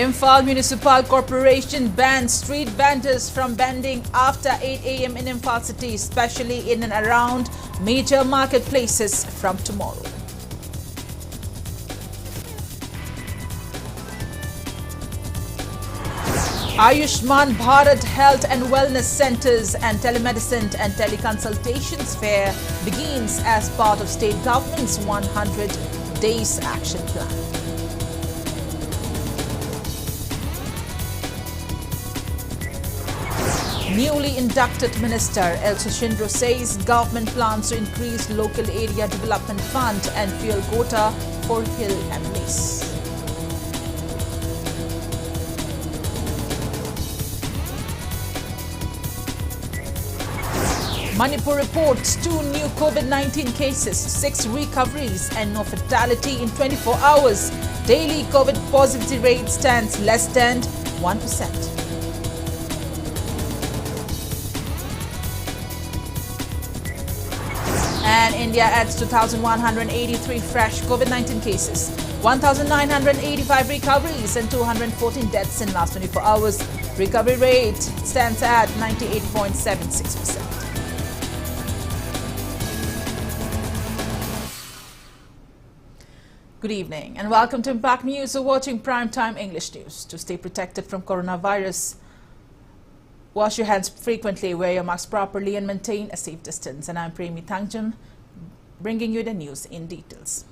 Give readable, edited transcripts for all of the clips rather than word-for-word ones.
Imphal Municipal Corporation bans street vendors from vending after 8 a.m. in Imphal city, especially in and around major marketplaces from tomorrow. Ayushman Bharat Health and Wellness Centers and Telemedicine and Teleconsultations Fair begins as part of state government's 100 Days Action Plan. Newly inducted Minister El Sushindro says government plans to increase local area development fund and fuel quota for Hill MLAs. Manipur reports 2 new COVID-19 cases, 6 recoveries and no fatality in 24 hours. Daily COVID positivity rate stands less than 1%. And India adds 2,183 fresh COVID-19 cases, 1,985 recoveries and 214 deaths in last 24 hours. Recovery rate stands at 98.76%. Good evening and welcome to Impact News. You're watching Primetime English News. To stay protected from coronavirus, wash your hands frequently, wear your mask properly and maintain a safe distance. And I'm PREMI THANGJAM, bringing you the news in details.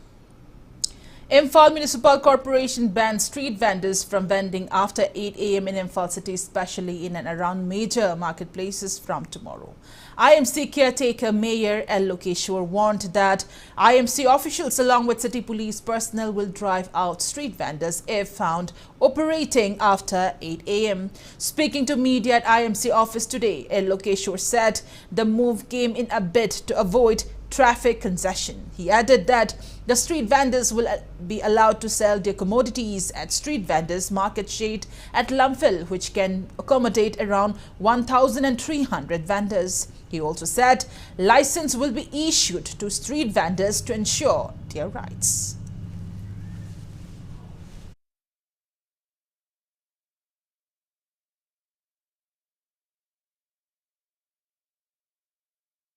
Imphal Municipal Corporation bans street vendors from vending after 8 a.m. in Imphal city, especially in and around major marketplaces from tomorrow. IMC caretaker Mayor L. Lokeshwar warned that IMC officials along with city police personnel will drive out street vendors if found operating after 8 a.m. Speaking to media at IMC office today, L. Lokeshwar said the move came in a bid to avoid traffic congestion. He added that the street vendors will be allowed to sell their commodities at street vendors market shade at Lumphil, which can accommodate around 1,300 vendors. He also said license will be issued to street vendors to ensure their rights.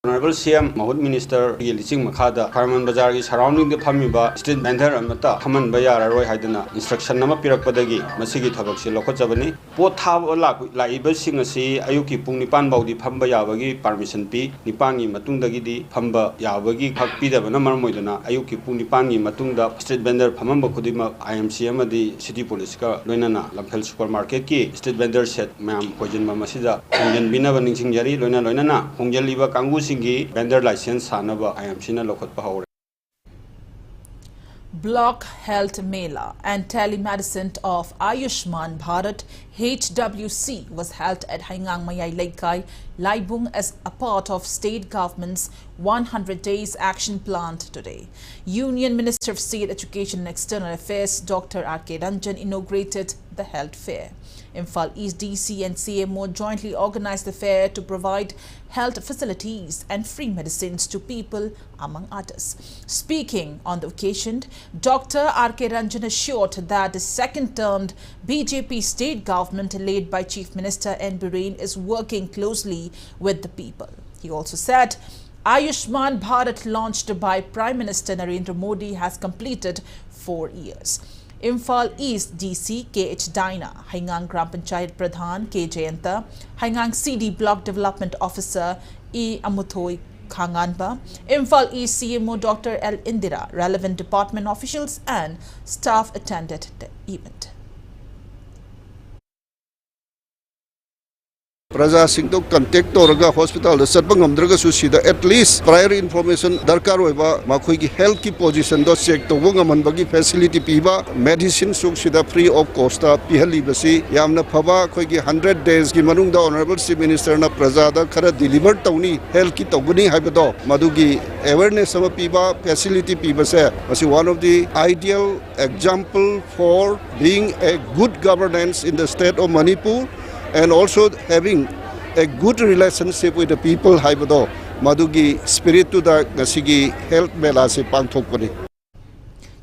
Honorable CM Mahud Minister Licing Makada, Carmen Bazar is surrounding the Pamiba, street vendor and Mata, Haman Bayar Roy Hadana, instruction number Pirakpadagi, Masigi Tabaki Lokotavani, both have a lack like Ibasing a sea, Ayuki Punipan Baudi Pamba Yavagi, Parmesan P, Nipangi Matundagidi, Pamba Yavagi, Hakpida, Namarmoidana, Ayuki Punipangi Matunda, street vendor Pamamba Kudima, IMCM, the city police, Lunana, Lampel supermarket key, street vendor set, Mam, Pojan Mamasida, and Binavan Sinjari, Luna Lunana, Hongjaliva Kangusi. Vendor license Sanaba, I am Sina Lokot Pahore. Block Health Mela and Telemedicine of Ayushman Bharat HWC was held at Haingang Mayai Laikai, Laibung as a part of state government's 100 Days Action Plan today. Union Minister of State Education and External Affairs Dr. R.K. Ranjan inaugurated the health fair. Imphal East DC and CMO jointly organized the fair to provide health facilities and free medicines to people, among others. Speaking on the occasion, Dr. R.K. Ranjan assured that the second-termed BJP state government led by Chief Minister N. Biren is working closely with the people. He also said Ayushman Bharat launched by Prime Minister Narendra Modi has completed 4 years. Imphal East DC KH Daina, Haingang Gram Panchayat Pradhan K Jayanta, Haingang CD Block Development Officer E Amuthoi Khanganba, Imphal East CMO Dr. L. Indira, relevant department officials and staff attended the event. Praja Singh to contact Toraga Hospital, the Satbangamdraga Susida, at least prior information, Darkarova, Makui health key position, do check to Wongamanbagi facility Piba, medicine Suksida free of Costa, Pihali Basi, Yamna Pava, Koigi 100 days, Gimanung, the Honorable Chief Minister na Prajada, Kara delivered Tony, health key Toguni Habado, Madugi, awareness of Piba, facility Piba, was one of the ideal example for being a good governance in the state of Manipur. And also having a good relationship with the people, Madugi spirit to the Gasigi health mela se pangthokpani.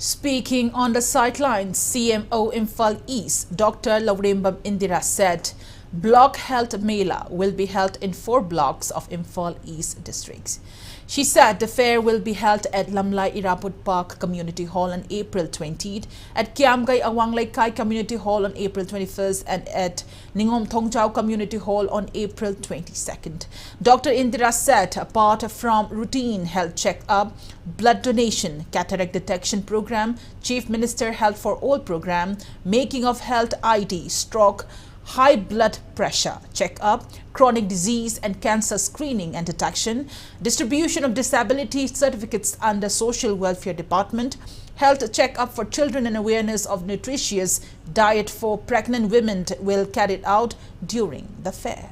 Speaking on the sidelines, CMO Imphal East, Dr. Laurembam Indira said, Block Health Mela will be held in 4 blocks of Imphal East districts. She said the fair will be held at Lamlai Iraput Park Community Hall on April 20th, at Kiamgai Awanglai Kai Community Hall on April 21st, and at Ningom Thongjau Community Hall on April 22nd. Dr. Indira said, apart from routine health check-up, blood donation, cataract detection program, Chief Minister Health for All program, making of health ID, stroke, high blood pressure check-up, chronic disease and cancer screening and detection, distribution of disability certificates under Social Welfare Department, health check-up for children and awareness of nutritious diet for pregnant women will carried out during the fair.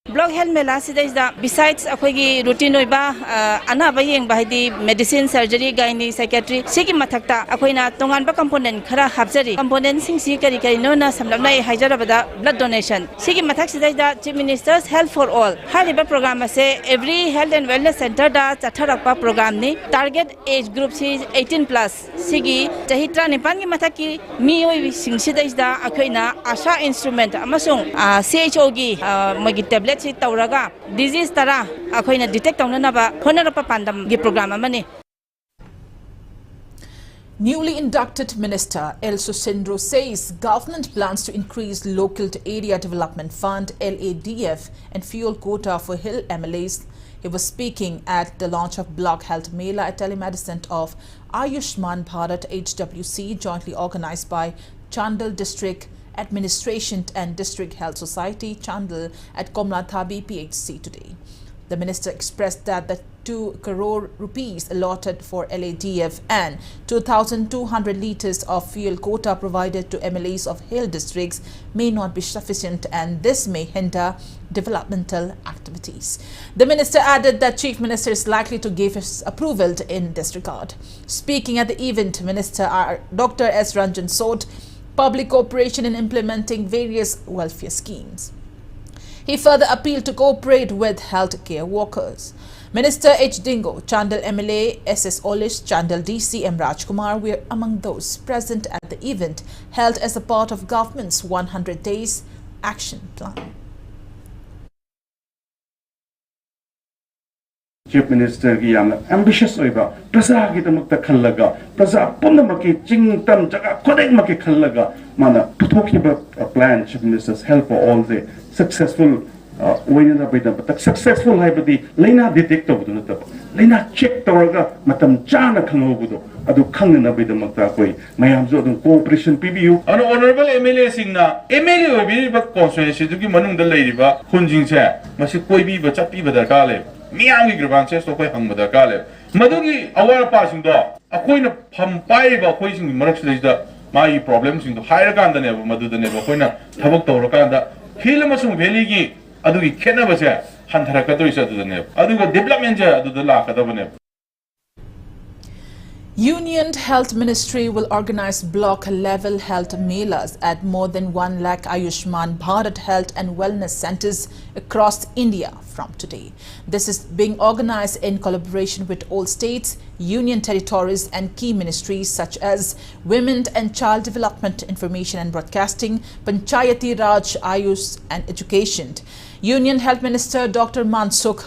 Block Health Mela sida besides akoigi routine oiba anaba yengba haidi medicine, surgery, gynae, psychiatry sigi mathakta akoina tonganba component khara hapjari component sing si kari kari nona samlamnai haijarabada blood donation sigi mathak sida Chief Minister's Health for All hariba program ase every health and wellness center da chatharakpa program ni target age group is 18 plus sigi chahitra nipan gi mathaki mi oi sing sida akoina asha instrument amasung CHO gi magi tablet disease tara akoina detect tawnanaba honarapa pandam gi program amani. Newly inducted Minister El Susindro says government plans to increase Local Area Development Fund LADF and fuel quota for Hill MLAs. He was speaking at the launch of Block Health Mela, a telemedicine of Ayushman Bharat HWC, jointly organized by Chandal District Administration and District Health Society, Chandal, at Komlathabi PHC today. The minister expressed that the 2 crore rupees allotted for LADF and 2,200 litres of fuel quota provided to MLAs of hill districts may not be sufficient, and this may hinder developmental activities. The minister added that Chief Minister is likely to give his approval in this regard. Speaking at the event, Minister Dr. S. Ranjan sought public cooperation in implementing various welfare schemes. He further appealed to cooperate with healthcare workers. Minister H. Dingo, Chandal MLA, SS Olish, Chandal DC M. Rajkumar were among those present at the event held as a part of government's 100 days action plan. Chief Minister ki yamna ambitious oiba praja ki damakta khallaga praja punamaki chingtam jaga kodekmaki khallaga mana puthokiba plan Chief Minister's Health for All the successful oinana baida but successful haibadi leina detect tawdu nataba leina check tawraga matam chana khangobdu adu khangna baida makta koi mayam jo adu cooperation PBU an honorable MLA singna MLA oibi ba constituency du ki manung da leiriba khunjing che masi koi bi ba chapi ba darkar le Miami Gravances to Hang Madakale. Madugi, our passing door. A coin of Pampai, poising Marax, my problems in the higher gun than ever, Madu than ever, Hoina, Tabak Torokanda, Hilamasum Veligi, Adugi Kenavasa, Hantarakato is other than ever. Aduga development to the lack of an Union Health Ministry will organize block-level health melas at more than 1 lakh Ayushman Bharat Health and Wellness Centers across India from today. This is being organized in collaboration with all states, union territories and key ministries such as Women and Child Development, Information and Broadcasting, Panchayati Raj, Ayush and Education. Union Health Minister Dr. Mansukh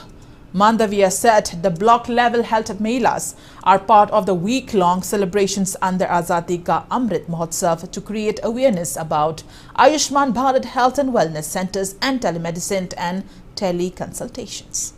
Mandavia said the block-level health melas are part of the week-long celebrations under Azadi Ka Amrit Mahotsav to create awareness about Ayushman Bharat Health and Wellness Centers and telemedicine and teleconsultations.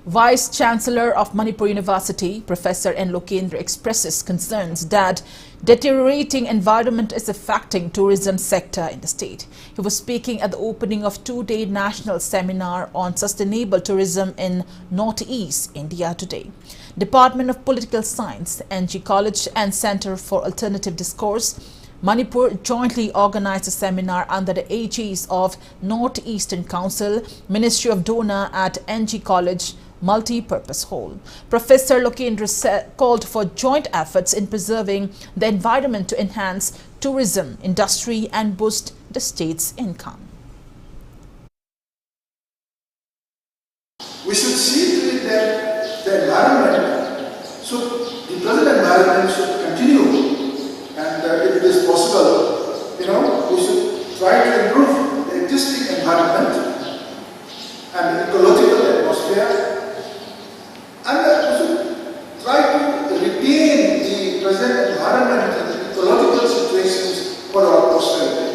Vice Chancellor of Manipur University, Professor N. Lokendra, expresses concerns that deteriorating environment is affecting tourism sector in the state. He was speaking at the opening of 2-day national seminar on sustainable tourism in Northeast India today. Department of Political Science, NG College and Center for Alternative Discourse, Manipur jointly organized a seminar under the aegis of Northeastern Council, Ministry of Donor at NG College, Multi-Purpose Hall. Professor Lokendra called for joint efforts in preserving the environment to enhance tourism industry and boost the state's income. So the present environment should continue, and if it is possible, we should try to improve the existing environment and the ecological atmosphere, and we should try to retain the present environment and ecological situations for our posterity.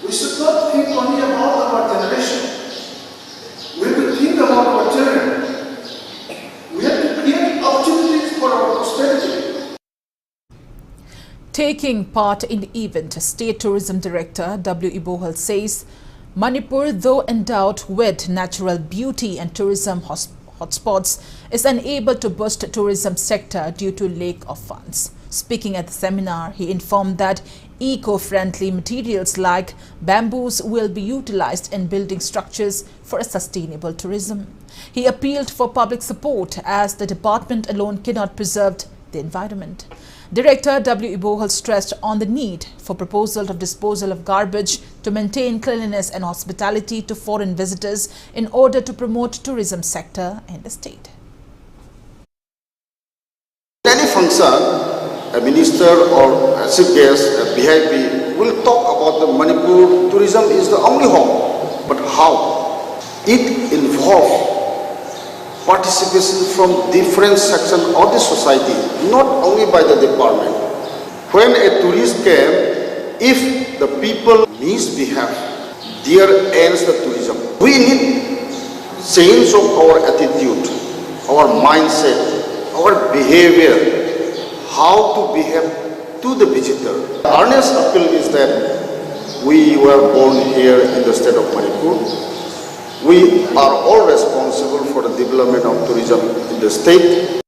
We should not think only about our generation. We have to think about our children. We have to create opportunities for our posterity. Taking part in the event, State Tourism Director W. Bohal says Manipur, though endowed with natural beauty and tourism hotspots, is unable to boost the tourism sector due to lack of funds. Speaking at the seminar, he informed that eco-friendly materials like bamboos will be utilized in building structures for a sustainable tourism. He appealed for public support as the department alone cannot preserve the environment. Director W. Bohal stressed on the need for proposal of disposal of garbage to maintain cleanliness and hospitality to foreign visitors in order to promote tourism sector in the state. Any function, a minister or a chief guest, a VIP, will talk about the Manipur tourism is the only home. But how? It involves participation from different sections of the society, not only by the department. When a tourist came, if the people misbehave, there ends the tourism. We need change of our attitude, our mindset, our behavior, how to behave to the visitor. The earnest appeal is that we were born here in the state of Manipur. We are all responsible for the development of tourism in the state.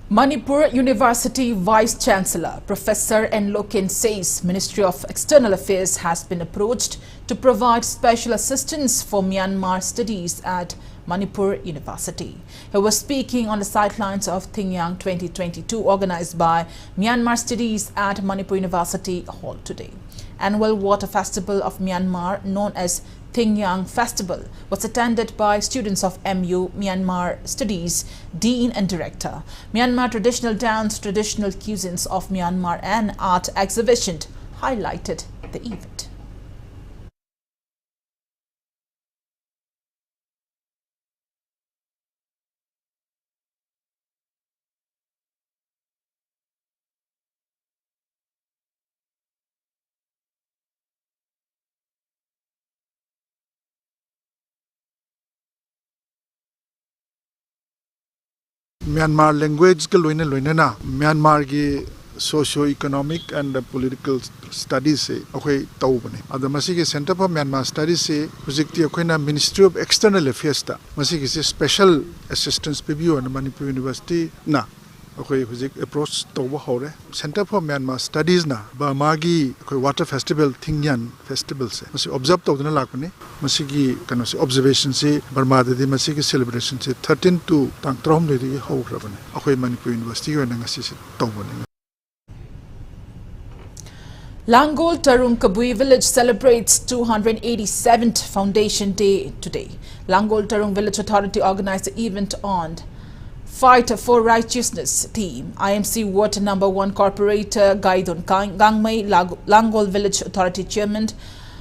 Manipur University Vice Chancellor Professor N. Loken says Ministry of External Affairs has been approached to provide special assistance for Myanmar studies at Manipur University. He was speaking on the sidelines of THANGJAM 2022 organized by Myanmar Studies at Manipur University Hall today. Annual Water Festival of Myanmar, known as THANGJAM Festival, was attended by students of MU Myanmar Studies, Dean and Director. Myanmar Traditional Dance, Traditional Cuisines of Myanmar and Art Exhibition highlighted the event. Myanmar language ke loine na Myanmar ki socio-economic and political studies se akhoi tau bane ada masi ki Center for Myanmar Studies se hujikti akhoi na Ministry of External Affairs ta masi ki special assistance pebio na Manipur University na akhoi hujik approach tau ba hore Center for Myanmar Studies na ba magi akhoi water festival THANGJAM festival se masi observe tau dana lakne masi ki kano se observation se Burma de masi ki celebration se 13 to tang trom le ri ho rabane akhoi Manipur University yo na ngasi se tau bane. Langol Tarung Kabui village celebrates 287th Foundation Day today. Langol Tarung Village Authority organized the event on Fight for Righteousness theme. IMC Ward No. 1 Corporator Gaidon Gangmai, Langol Village Authority Chairman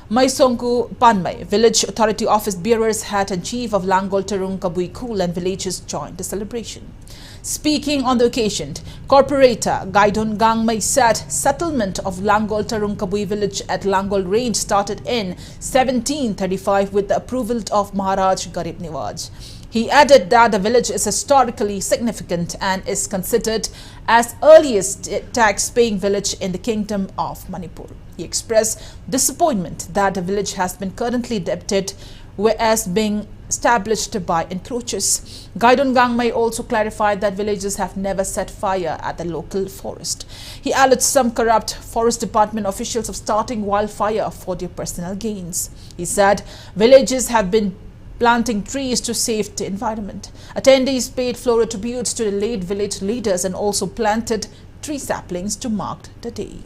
Maisongku Panmai, Village Authority Office Bearers, Hat and Chief of Langol Tarung Kabui Kul and villagers joined the celebration. Speaking on the occasion, Corporator Gaidon Gangmai said settlement of Langol Tarung Kabui village at Langol Range started in 1735 with the approval of Maharaj Garib Niwaz. He added that the village is historically significant and is considered as earliest tax-paying village in the Kingdom of Manipur. He expressed disappointment that the village has been currently debted whereas being established by encroachers. Gaidon Gangmai also clarified that villagers have never set fire at the local forest. He alleged some corrupt forest department officials of starting wildfire for their personal gains. He said villages have been planting trees to save the environment. Attendees paid floral tributes to the late village leaders and also planted tree saplings to mark the day.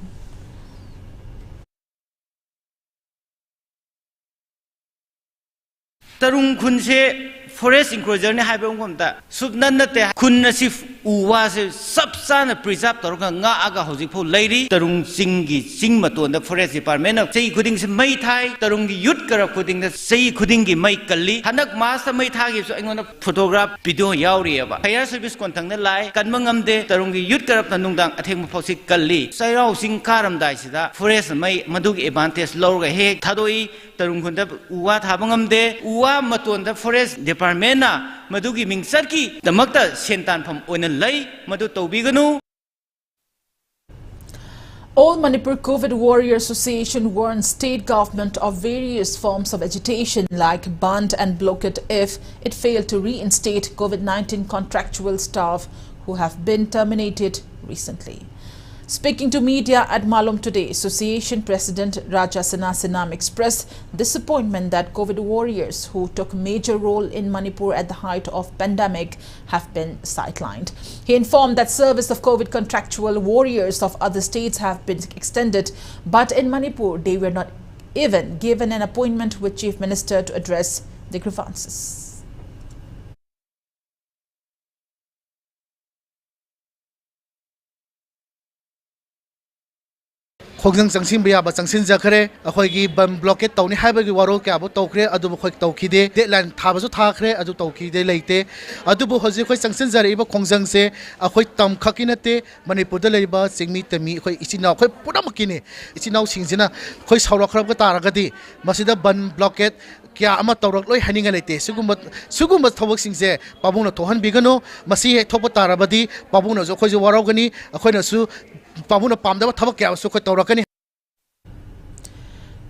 Tarung khunse forest enclosure ne haibe ungom ta subnan na te kun na sif uwa se sabsana preserve tor nga aga hojik pho leiri tarung singi sing maton da forest department na sei khuding se mai thai tarung gi yut kara khuding da sei khuding gi mai kalli hanak mas ta mai tha gi so engona photograph video yauri aba fire service kontang na lai kan mangam de tarung gi yut karap na nungdang atheng pho si kalli sairau sing karam dai sida forest mai madug advantage lor ga he thadoi tarung khunda uwa thabangam de uwa maton da forest department na madugi mingsar ki damakta sentan pham oina lai madu tobiganu. All Manipur COVID Warrior Association warns state government of various forms of agitation like band and blockade if it failed to reinstate COVID-19 contractual staff who have been terminated recently. Speaking to media at Malom today, Association President Raja Sanasinam expressed disappointment that COVID warriors who took major role in Manipur at the height of pandemic have been sidelined. He informed that service of COVID contractual warriors of other states have been extended, but in Manipur they were not even given an appointment with Chief Minister to address the grievances. Khogjang changsim bia ba changsin jakhare akhoi gi bam blockade tawni haiba gi waro kya bo tawkhre adu bo khoi tawkhide deadline thaba su thakhre adu tawkhide leite adu bo hoji khoi changsin jari ba khongjang se akhoi tam khakinate Manipur da leiba chingmi temi khoi ichinaw khoi pudam kini ichinaw singjina khoi sawra khrab ka taragadi masida ban blockade kya ama tawrak loi haninga leite sugumba thawak singse pabungna thohan bigano masi thopa tarabadi pabungna jo khoi jo warogani akhoi na su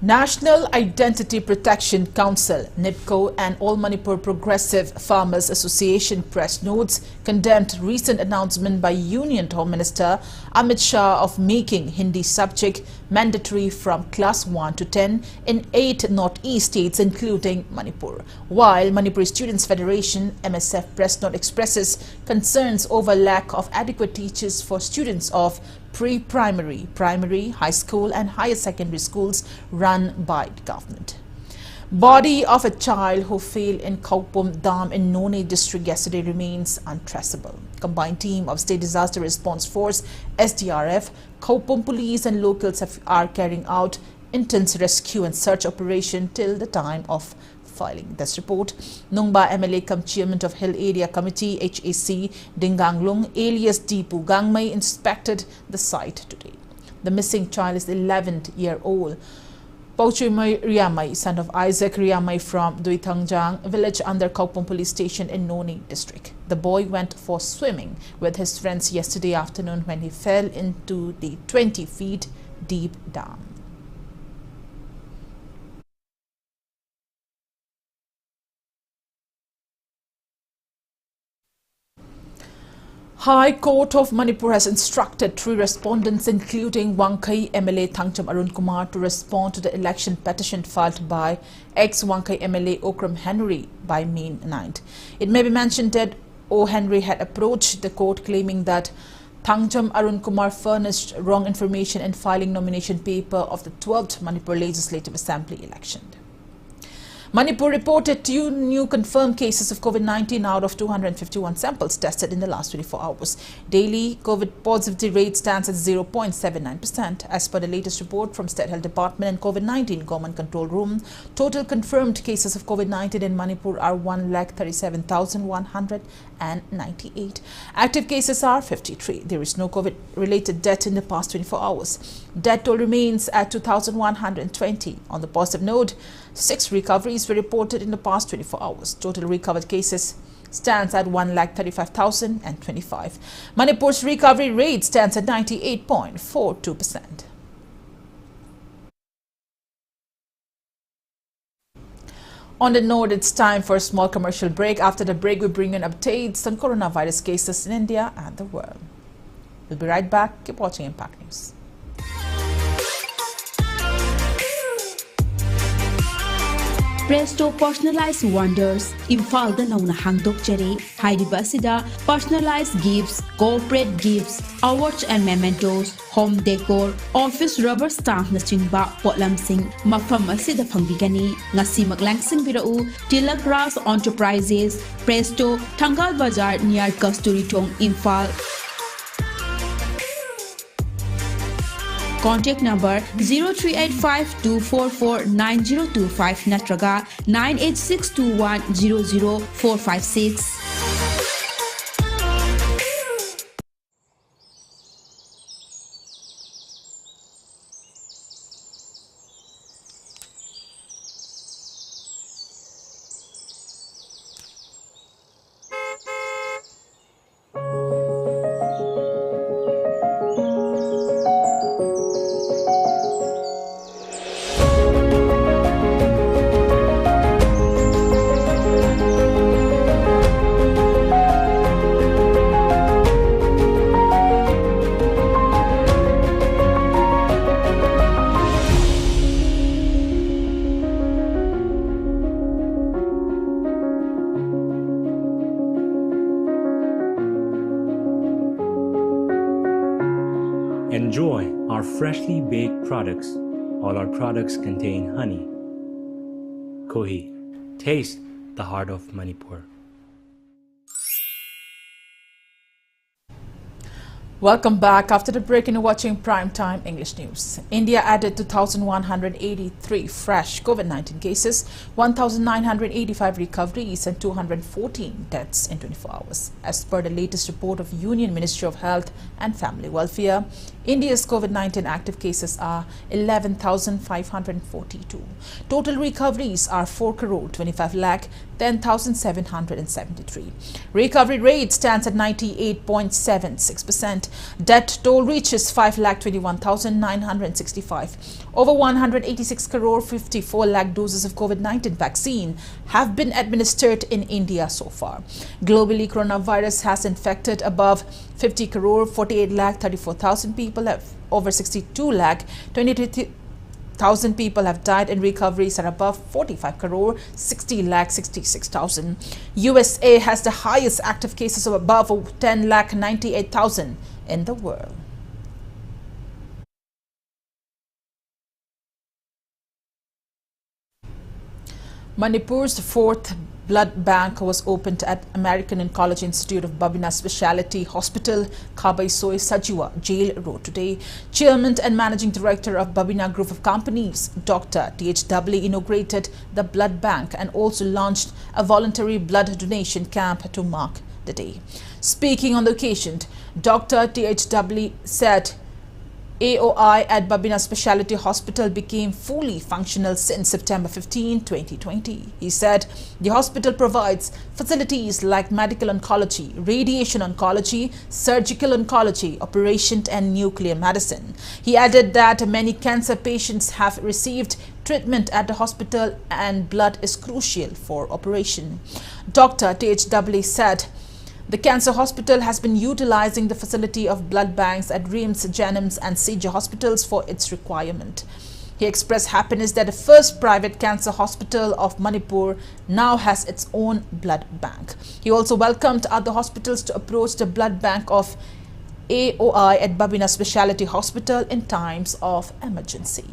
National Identity Protection Council, NIPCO, and All Manipur Progressive Farmers Association press notes condemned recent announcement by Union Home Minister Amit Shah of making Hindi subject mandatory from class 1 to 10 in 8 northeast states including Manipur. While Manipur Students Federation MSF press note expresses concerns over lack of adequate teachers for students of pre-primary, primary, high school and higher secondary schools run by the government. Body of a child who fell in Kaupum Dam in Noni district yesterday remains untraceable. Combined team of State Disaster Response Force, SDRF, Kaupum police and locals are carrying out intense rescue and search operation till the time of filing this report. Nungba MLA cum chairman of Hill Area Committee HAC Dinganglung alias Deepu Gangmai inspected the site today. The missing child is 11-year-old Pauchui Riamai, son of Isaac Riamai from THANGJAM village under Kaupum police station in Noni district. The boy went for swimming with his friends yesterday afternoon when he fell into the 20 feet deep dam. High Court of Manipur has instructed 3 respondents, including Wangkai MLA THANGJAM Arun Kumar, to respond to the election petition filed by ex-Wangkai MLA Okram Henry by May 9th. It may be mentioned that O. Henry had approached the court claiming that THANGJAM Arun Kumar furnished wrong information in filing nomination paper of the 12th Manipur Legislative Assembly election. Manipur reported 2 new confirmed cases of COVID-19 out of 251 samples tested in the last 24 hours. Daily COVID positivity rate stands at 0.79%. As per the latest report from State Health Department and COVID-19 Government Control Room, total confirmed cases of COVID-19 in Manipur are 137,198. Active cases are 53. There is no COVID-related death in the past 24 hours. Death toll remains at 2,120. On the positive note, 6 recoveries were reported in the past 24 hours. Total recovered cases stands at 1,35,025. Manipur's recovery rate stands at 98.42%. On the note, it's time for a small commercial break. After the break, we bring in updates on coronavirus cases in India and the world. We'll be right back. Keep watching Impact News. Presto Personalized Wonders Imphal da nauna hangdokjare hairiba asida personalized gifts, corporate gifts, awards and mementos, home decor, office rubber stamp na chingba potlamsing mafam asida phangbigani ngasi maglangsing birau Tilak Ras Enterprises Presto Thangal Bazar near Kasturi Thong Imphal. Contact number 0385-244-9025 natraga 98621-00456. Enjoy our freshly baked products. All our products contain honey. Kohi, taste the heart of Manipur. Welcome back. After the break, you're watching Primetime English News. India added 2,183 fresh COVID-19 cases, 1,985 recoveries and 214 deaths in 24 hours. As per the latest report of Union Ministry of Health and Family Welfare, India's COVID-19 active cases are 11,542. Total recoveries are 4,25,10,773. Recovery rate stands at 98.76%. Death toll reaches 5,21,965. Over 186 crore 54 lakh doses of COVID-19 vaccine have been administered in India so far. Globally, coronavirus has infected above 50 crore 48 lakh 34,000 people. Over 62 lakh 23,000 people have died, and recoveries are above 45 crore 60 lakh 66,000. USA has the highest active cases of above 10 lakh 98,000 in the world. Manipur's fourth blood bank was opened at American Oncology Institute of Babina Specialty Hospital, Kabaisoi Sajiwa Jail Road today. Chairman and Managing Director of Babina Group of Companies, Dr. THW, inaugurated the blood bank and also launched a voluntary blood donation camp to mark the day. Speaking on the occasion, Dr. THW said AOI at Babina Specialty Hospital became fully functional since September 15, 2020. He said the hospital provides facilities like medical oncology, radiation oncology, surgical oncology, operation and nuclear medicine. He added that many cancer patients have received treatment at the hospital and blood is crucial for operation. Dr. THW said the cancer hospital has been utilizing the facility of blood banks at RIMS, Janims and CJ hospitals for its requirement. He expressed happiness that the first private cancer hospital of Manipur now has its own blood bank. He also welcomed other hospitals to approach the blood bank of AOI at Babina Specialty Hospital in times of emergency.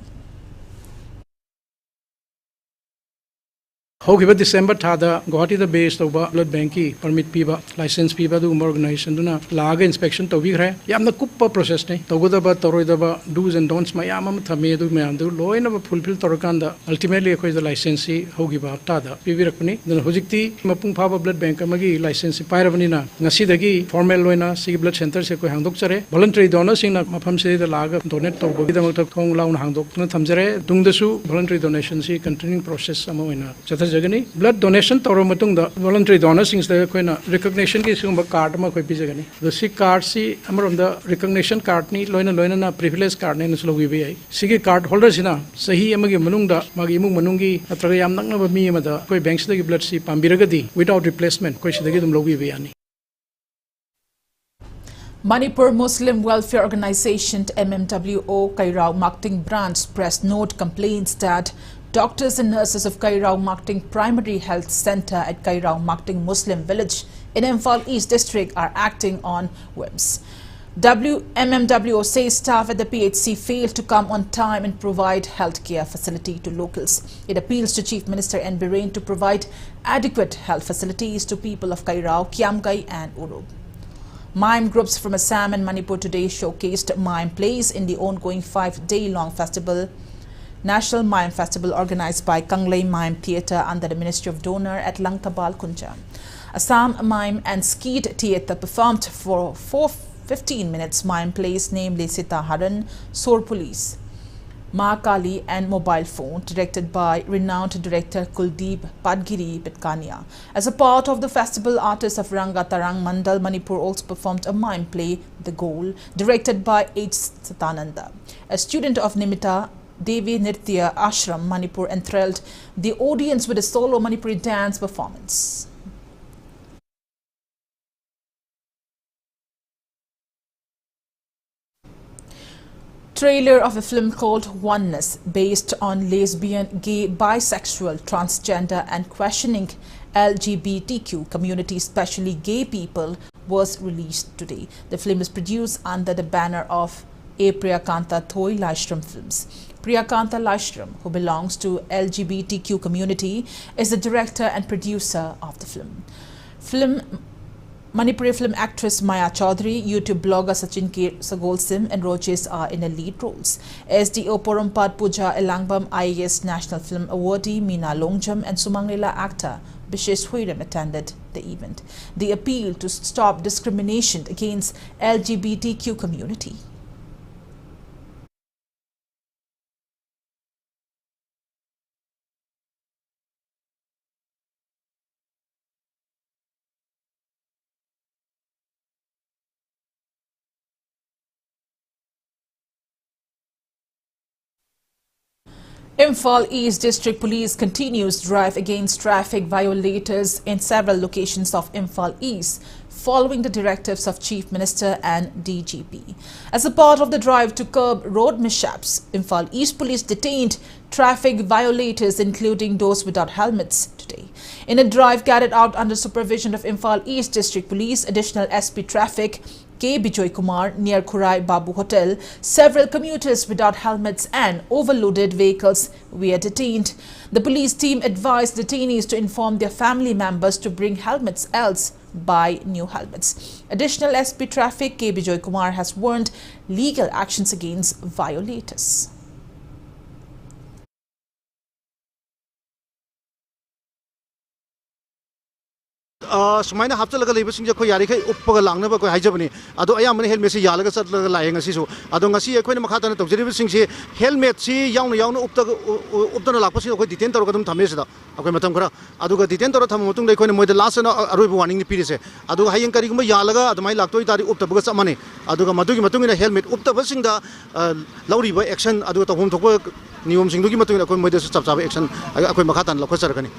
However, December Tada, Guwahati the base of blood banki, permit piba, license piba, the organization, laga inspection to vigre, Yamna Kupa process, Togodaba, Toroidaba, do's and don'ts, Mayamam, Tamedu, Meandu, low in a fulfill Torokanda, ultimately acquires the licensee, Hogiba, Tada, Pivirakuni, then Hojikti, Mapung Pava blood bank, Magi, licensee, Pyravanina, Nasidagi, formal loina, Sig blood center, Seco Handokare, voluntary donors in Mapam say the laga, donate to Bogida Kong Laun Handok, Tamzare, Dungdasu, voluntary donations, continuing process, Samoina. Blood donation toro matung da voluntary donors sings the recognition ki sumba card ma koi pijagani the sick card si amarom da recognition card ni loina na privilege card ne nuslo wi bi sigi card holder sina sahi amagi manung da magi imung manungi atraga yam nakna ba mi ma da koi banks da blood si pambiragadi without replacement koi sidagi dum logi bi ani. Manipur Muslim Welfare Organization MMWO Kairao Marketing Branch press note complains that Doctors and nurses of Kairao Marketing Primary Health Center at Kairao Marketing Muslim Village in Imphal East District are acting on whims. MMWO says staff at the PHC failed to come on time and provide healthcare facility to locals. It appeals to Chief Minister N. Biren to provide adequate health facilities to people of Kairao, Kiamgai and Urub. Mime groups from Assam and Manipur today showcased mime plays in the ongoing 5-day-long festival, National Mime Festival organized by Kanglei Mime Theatre under the Ministry of Donor at Langkabal Kunjam. Assam Mime and Skeet Theatre performed for 15 minutes mime plays, namely Sita Haran, Sor Police, Ma Kali and Mobile Phone, directed by renowned director Kuldeep Padgiri Pitkania. As a part of the festival, artists of Ranga Tarang Mandal, Manipur also performed a mime play, The Goal, directed by H. Satananda. A student of Nimita Devi Nritya Ashram, Manipur, enthralled the audience with a solo Manipuri dance performance. Trailer of a film called Oneness, based on lesbian, gay, bisexual, transgender and questioning LGBTQ community, especially gay people, was released today. The film is produced under the banner of A. Priyakanta Thoi Laishram Films. Priyakanta Laishram, who belongs to LGBTQ community, is the director and producer of the film. Manipuri film actress Maya Chaudhary, YouTube blogger Sachin K. Sagolsim and Roches are in the lead roles. SDO Porumpad Puja Elangbam IAS National Film Awardee Meena Longjam and Sumanglila actor Bishesh Huiram attended the event. They appeal to stop discrimination against LGBTQ community. Imphal East District Police continues drive against traffic violators in several locations of Imphal East, following the directives of Chief Minister and DGP. As a part of the drive to curb road mishaps, Imphal East Police detained traffic violators, including those without helmets, today. In a drive carried out under supervision of Imphal East District Police, additional SP Traffic K. Bijoy Kumar near Kurai Babu Hotel, several commuters without helmets and overloaded vehicles were detained. The police team advised detainees to inform their family members to bring helmets, else buy new helmets. Additional SP Traffic K. Bijoy Kumar has warned legal actions against violators. सुमाइना हापचलगा लेबसिंग खो यारिखै उपपगा लांगनबा को हाइजबनी अदो अयामने helmet से यालगा चतलगा लायें ngasisu अदो ngasi अखोइना मखातन तौजरिबसिंग से helmet से यावना यावना उपतना लाखपसिंग अखोइ detain तौरगा दुम थामेसिदा अखोइ मतम खरा अदुगा डिटेन तौर थाम मतुंग अखोइना मोइदा लास्ट ना अरोइब वार्निंग पिरिसे अदुगा हायें करिगुम यालगा अदमाइ लाक्तोइ तारि उपतबगा चमने अदुगा मदुगी मतुंगिना हेलमेट उपतबसिंगदा लौरिबा एक्शन अदुगा तौहम थोक नियमसिंगदुगी मतुंगिना अखोइ मोइदा चपचाबा action अखोइ मखातन लखसरगनी.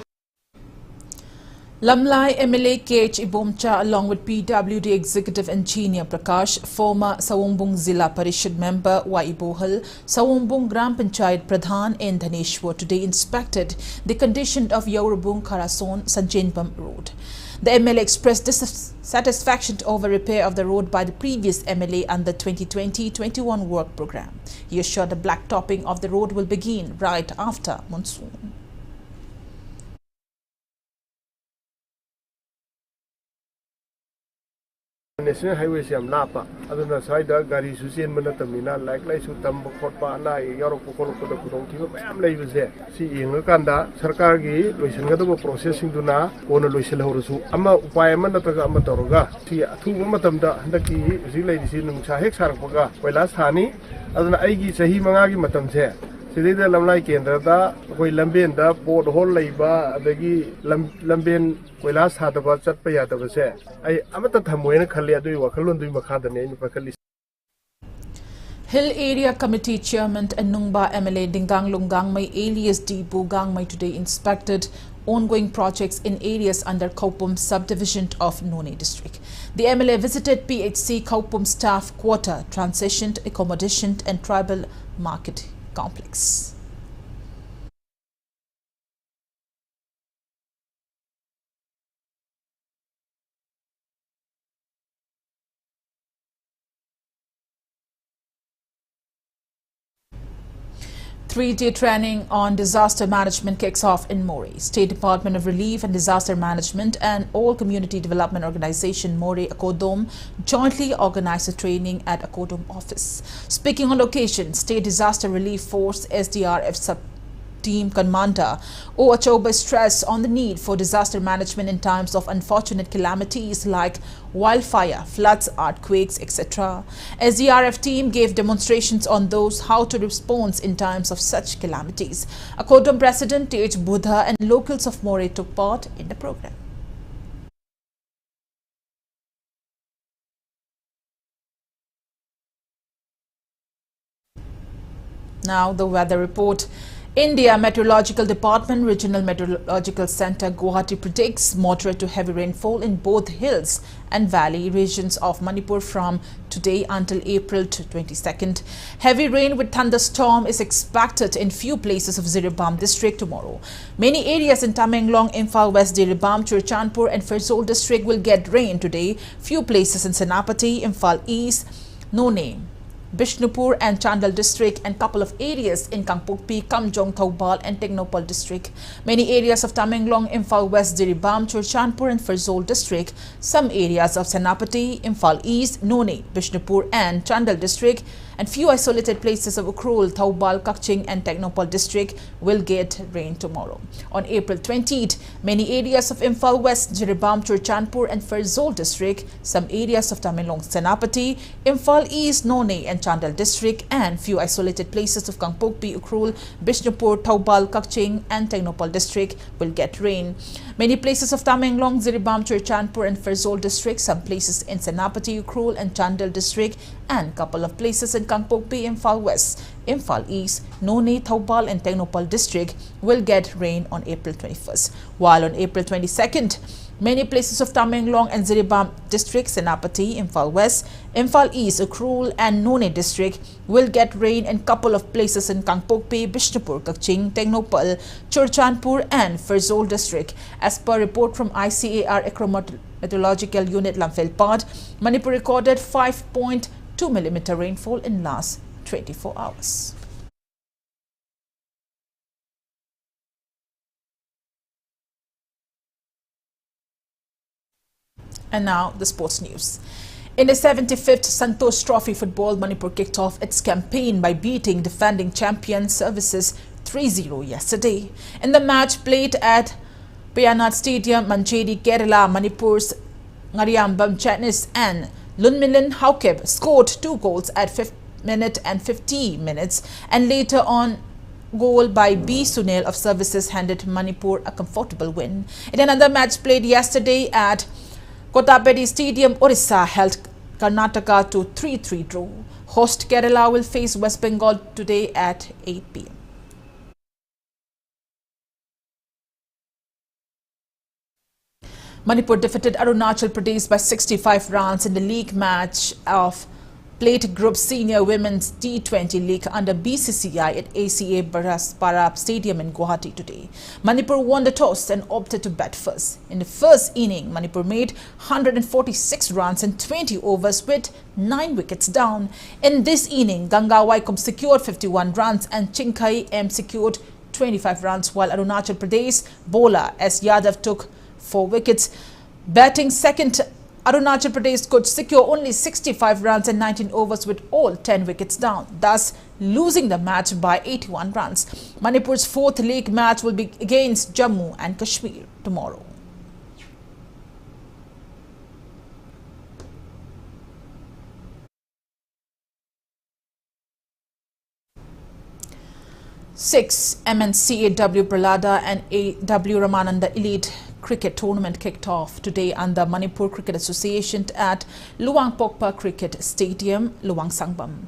Lamlai MLA KH Ibomcha, along with PWD Executive Engineer Prakash, former Sawumbung Zilla Parishad member Y. Bohal, Sawumbung Gram Panchayat Pradhan in Dhaneshwar today inspected the condition of Yorubung Karason Sanjenbam Road. The MLA expressed dissatisfaction over repair of the road by the previous MLA under 2020-21 work program. He assured the blacktopping of the road will begin right after monsoon. National highway se am lapa aduna saida gari su chen mana tamina like lai su tam khotpa na yorok ko ko da kudong thi mayam lai buse si yeng kanda sarkar gi loisan ga do processing duna ona loisel horusu amma upay man ta ga amma toroga si athu matam da handaki zi lai si nung cha hek sarak paga koila thani aduna ai gi sahi manga gi matam se Sidida Lamlai Kendra, Koi Lambian, the Port Hole Laiba, Begi Lambian, Koilas had about Chatpayat of a set. I am at the Tamuena Kalia do Wakalun do Makada name of Hill Area Committee Chairman and Nungba MLA Dingang Lungangmai alias D. Bugangmai today inspected ongoing projects in areas under Kaupum subdivision of Noni district. The MLA visited PHC Kaupum staff quarter, transitioned accommodation and tribal market complex. Three-day training on disaster management kicks off in Moree. State Department of Relief and Disaster Management and All Community Development Organization Moree Akodom jointly organized a training at Akodom office. Speaking on location, State Disaster Relief Force SDRF Sub-Team Commander O Achoba stressed on the need for disaster management in times of unfortunate calamities like wildfire, floods, earthquakes, etc. SDRF team gave demonstrations on those how to respond in times of such calamities. Akodom President Tej Buddha and locals of Moree took part in the program. Now the weather report. India Meteorological Department Regional Meteorological Center Guwahati predicts moderate to heavy rainfall in both hills and valley regions of Manipur from today until April 22nd. Heavy rain with thunderstorm is expected in few places of Ziribam district tomorrow. Many areas in Tamenglong, Imphal West, Ziribam, Churchandpur and Ferozpur district will get rain today. Few places in Senapati, Imphal East, None, Bishnupur and Chandal district and couple of areas in Kangpokpi, Kamjong, Thoubal and Technopal district. Many areas of Tamenglong, Imphal West, Ziribam, Churchandpur and Ferozpur district. Some areas of Senapati, Imphal East, None, Bishnupur and Chandal district and few isolated places of Ukhrul, Thoubal, Kakching and Technopal district will get rain tomorrow. On April 20th, many areas of Imphal West, Ziribam, Churchandpur and Ferozpur district, some areas of Tamenglong, Senapati, Imphal East, None and Chandal district and few isolated places of Kangpokpi, Ukhrul, Bishnupur, Thoubal, Kakching and Technopal district will get rain. Many places of Tamenglong, Ziribam, Churchandpur and Ferozpur district, some places in Senapati, Ukhrul and Chandal district and couple of places in Kangpokpi, Imphal West, Imphal East, None, Thoubal and Technopal district will get rain on April 21st. While on April 22nd, many places of Tamenglong and Ziribam district, Senapati, Imphal West, Imphal East, Ukhrul and None district will get rain and couple of places in Kangpokpi, Bishnupur, Kakching, Technopal, Churchandpur and Ferozpur district. As per report from ICAR Meteorological Unit Lamphel-Pad, Manipur recorded 5.2 mm rainfall in last 24 hours. And now the sports news. In the 75th Santosh Trophy football, Manipur kicked off its campaign by beating defending champion Services 3-0 yesterday. In the match played at Payanat Stadium, Mancheri, Kerala, Manipur's Ngariambam Chetnis and Lunmilan Haukeb scored 2 goals at 5th minute and 50 minutes and later on goal by B. Sunil of Services handed Manipur a comfortable win. In another match played yesterday at Kotapedi Stadium, Orissa held Karnataka to 3-3 draw. Host Kerala will face West Bengal today at 8 p.m. Manipur defeated Arunachal Pradesh by 65 runs in the league match of Plate Group Senior Women's T20 League under BCCI at ACA Parab Stadium in Guwahati today. Manipur won the toss and opted to bat first. In the first inning, Manipur made 146 runs in 20 overs with 9 wickets down. In this inning, Ganga Waikum secured 51 runs and Chinkai M secured 25 runs while Arunachal Pradesh bowler S. Yadav took 4 wickets. Batting second, Arunachal Pradesh could secure only 65 runs in 19 overs with all 10 wickets down, thus losing the match by 81 runs. Manipur's 4th league match will be against Jammu and Kashmir tomorrow. Six MNCAW Pralada and AW Ramananda Elite Cricket Tournament kicked off today under Manipur Cricket Association at Luang Pokpa Cricket Stadium, Luang Sangbam.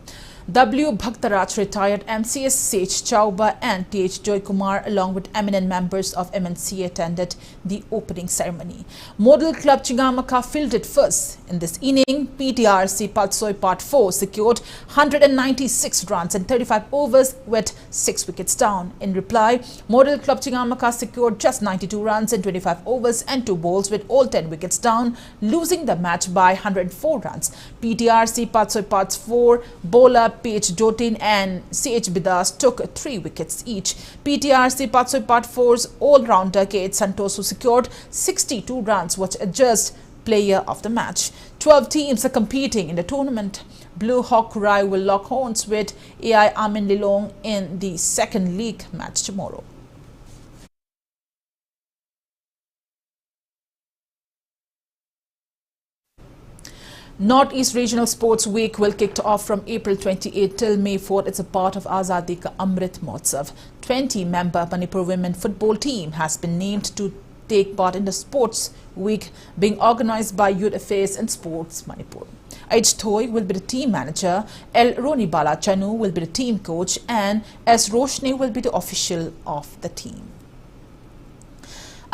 W. Bhaktaraj retired MCS Sage Chauba and TH Joy Kumar along with eminent members of MNC attended the opening ceremony. Model Club Chingamaka fielded first. In this inning, PTRC Patsoy Part 4 secured 196 runs in 35 overs with 6 wickets down. In reply, Model Club Chingamaka secured just 92 runs in 25 overs and 2 balls with all 10 wickets down, losing the match by 104 runs. PTRC Patsoy Part 4 bowler Page Dotin and CH Bidas took 3 wickets each. PTRC Patsoi Part 4's all-rounder Kate Santos, who secured 62 runs, was adjudged player of the match. 12 teams are competing in the tournament. Blue Hawk Rai will lock horns with AI Amin Lilong in the second league match tomorrow. Northeast Regional Sports Week will kick off from April 28 till May 4. It's a part of Azadi Ka Amrit Mahotsav. 20-member Manipur women football team has been named to take part in the Sports Week being organized by Youth Affairs and Sports Manipur. H. Toy will be the team manager, L. Ronibala Chanu will be the team coach, and S. Roshni will be the official of the team.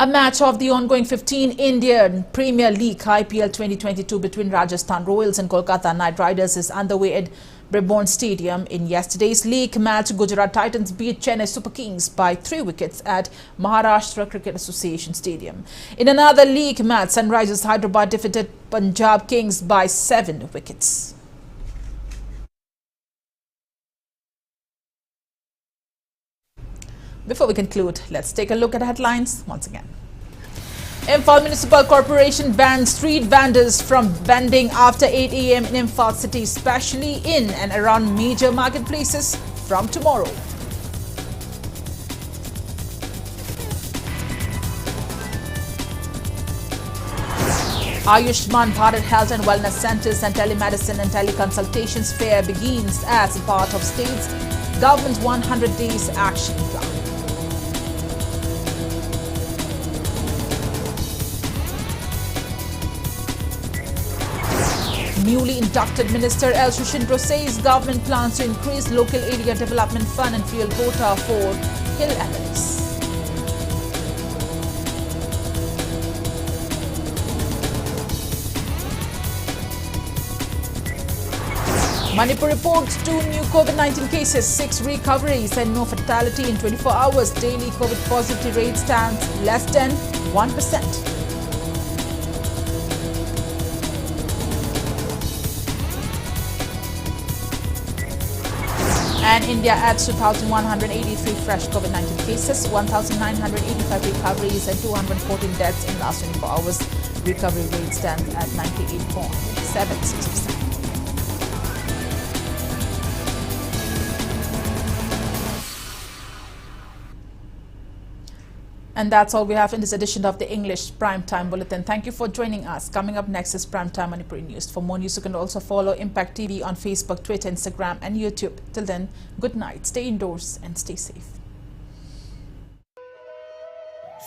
A match of the ongoing 15 Indian Premier League IPL 2022 between Rajasthan Royals and Kolkata Knight Riders is underway at Brabourne Stadium. In yesterday's league match, Gujarat Titans beat Chennai Super Kings by 3 wickets at Maharashtra Cricket Association Stadium. In another league match, Sunrisers Hyderabad defeated Punjab Kings by 7 wickets. Before we conclude, let's take a look at the headlines once again. Imphal Municipal Corporation bans street vendors from vending after 8 a.m. in Imphal city, especially in and around major marketplaces from tomorrow. Ayushman Bharat Health and Wellness Centers and Telemedicine and Teleconsultations Fair begins as a part of state's government's 100 days action plan. Newly inducted Minister L. Shushindro says government plans to increase local area development fund and fuel quota for hill MLAs. Manipur reports 2 new COVID-19 cases, 6 recoveries and no fatality in 24 hours. Daily COVID positivity rate stands less than 1%. And India adds 2,183 fresh COVID-19 cases, 1,985 recoveries and 214 deaths in the last 24 hours. Recovery rate stands at 98.76%. And that's all we have in this edition of the English Primetime Bulletin. Thank you for joining us. Coming up next is Primetime Manipuri News. For more news, you can also follow Impact TV on Facebook, Twitter, Instagram, and YouTube. Till then, good night. Stay indoors and stay safe.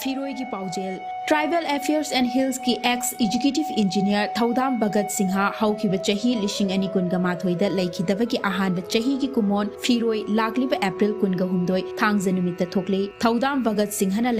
Firoi ki Paujel, Tribal Affairs and Hills ki ex-executive engineer Thaudam Bhagat Singha haukiba chahi lishing ani kunga mathoida laikhidaba ki ahanba chahi ki kumon Firoi lakliba April kunga humdoi Thangjam numita thokle Thaudam Bhagat Singhana